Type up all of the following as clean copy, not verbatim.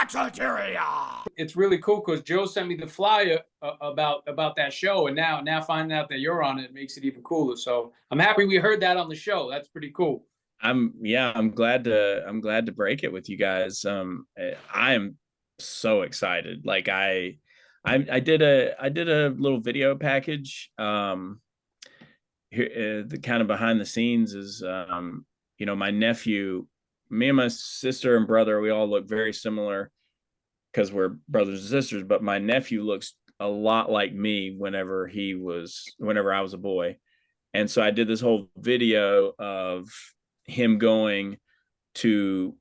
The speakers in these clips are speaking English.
Waxateria. It's really cool because Joe sent me the flyer about that show, and now finding out that you're on it makes it even cooler. So I'm happy we heard that on the show. That's pretty cool. I'm glad to break it with you guys. I am so excited. Like I did a little video package. Here, the kind of behind the scenes is my nephew, me and my sister and brother, we all look very similar because we're brothers and sisters, but my nephew looks a lot like me whenever I was a boy. And so I did this whole video of him going to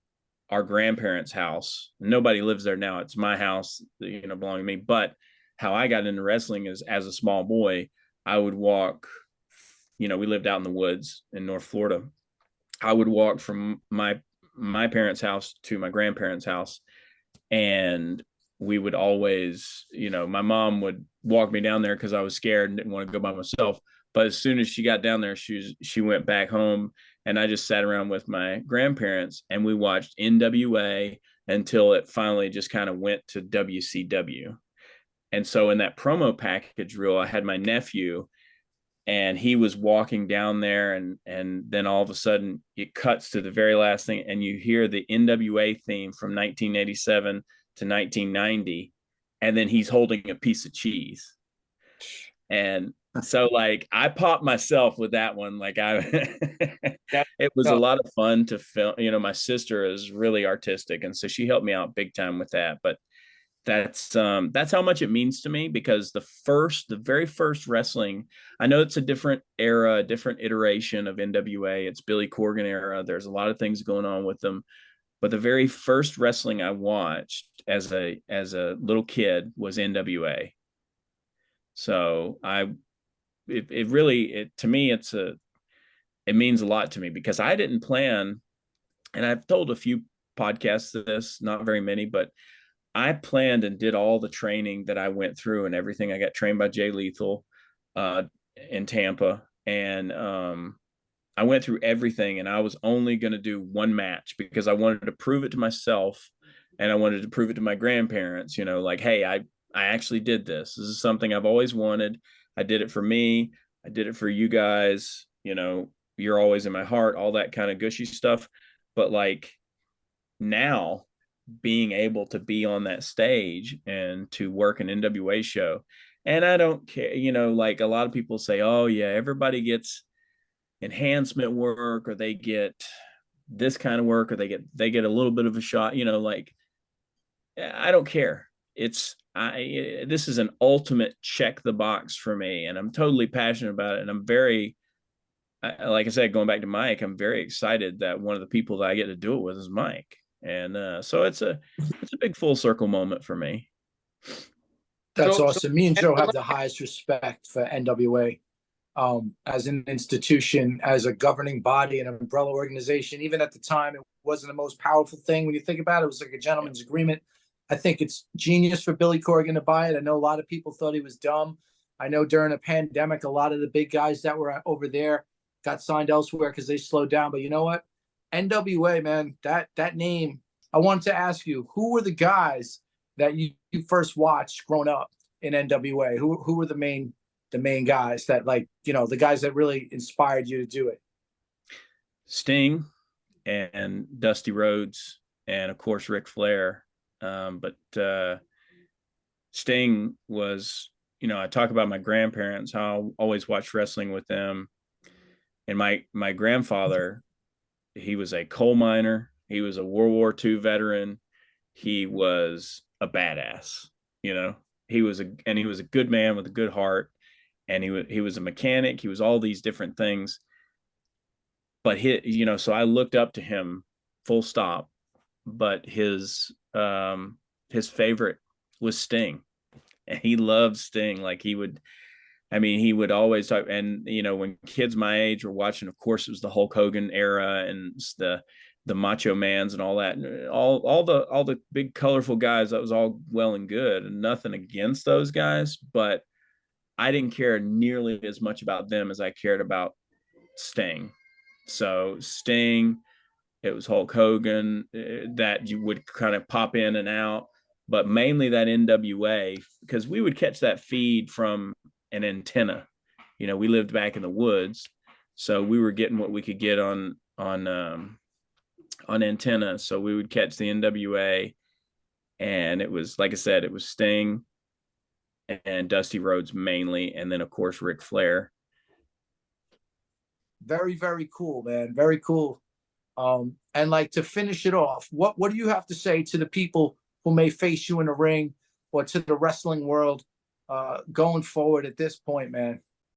our grandparents' house. Nobody lives there now. It's my house, belonging to me. But how I got into wrestling is, as a small boy, I would walk, we lived out in the woods in North Florida. I would walk from my parents' house to my grandparents' house, and we would always, my mom would walk me down there because I was scared and didn't want to go by myself. But as soon as she got down there, she went back home, and I just sat around with my grandparents, and we watched NWA until it finally just kind of went to WCW. And so in that promo package reel, I had my nephew, and he was walking down there, and then all of a sudden it cuts to the very last thing, and you hear the NWA theme from 1987 to 1990, and then he's holding a piece of cheese. And so like I popped myself with that one. Like it was a lot of fun to film. My sister is really artistic, and so she helped me out big time with that. But that's how much it means to me, because the very first wrestling, I know it's a different era, a different iteration of NWA. It's Billy Corgan era. There's a lot of things going on with them. But the very first wrestling I watched as a little kid was NWA. So it really, to me, it means a lot to me, because I didn't plan, and I've told a few podcasts this, not very many, but I planned and did all the training that I went through and everything. I got trained by Jay Lethal in Tampa, and I went through everything, and I was only going to do one match because I wanted to prove it to myself, and I wanted to prove it to my grandparents, like, hey, I actually did this. This is something I've always wanted. I did it for me. I did it for you guys. You're always in my heart, all that kind of gushy stuff. But like now, being able to be on that stage and to work an NWA show, and I don't care, like a lot of people say, oh yeah, everybody gets enhancement work, or they get this kind of work, or they get a little bit of a shot, like I don't care. This is an ultimate check the box for me, and I'm totally passionate about it. And I'm very, like I said, going back to Mike, I'm very excited that one of the people that I get to do it with is Mike. And so it's a big full circle moment for me. That's awesome. Me and Joe have the highest respect for NWA as an institution, as a governing body, an umbrella organization. Even at the time, it wasn't the most powerful thing when you think about it. It was like a gentleman's agreement. I think it's genius for Billy Corgan to buy it. I know a lot of people thought he was dumb. I know during a pandemic, a lot of the big guys that were over there got signed elsewhere because they slowed down. But you know what? NWA, man, that name. I wanted to ask you, who were the guys that you first watched growing up in NWA? Who were the main guys that, like, the guys that really inspired you to do it? Sting and Dusty Rhodes, and of course Ric Flair. But Sting was, I talk about my grandparents, how I always watched wrestling with them. And my grandfather, he was a coal miner. He was a World War II veteran. He was a badass, he was a good man with a good heart. And he was a mechanic. He was all these different things. But so I looked up to him, full stop. But his favorite was Sting, and he loved Sting. Like he would always talk. And when kids my age were watching, of course it was the Hulk Hogan era and the Macho Mans and all that, and all the big colorful guys. That was all well and good, and nothing against those guys, but I didn't care nearly as much about them as I cared about Sting. So Sting, it was Hulk Hogan that you would kind of pop in and out, but mainly that NWA, because we would catch that feed from an antenna. You know, we lived back in the woods, so we were getting what we could get on antenna. So we would catch the NWA, and it was, like I said, it was Sting and Dusty Rhodes mainly, and then of course Ric Flair. Very, very cool, man. Very cool. And like, to finish it off, what do you have to say to the people who may face you in the ring, or to the wrestling world going forward at this point, man?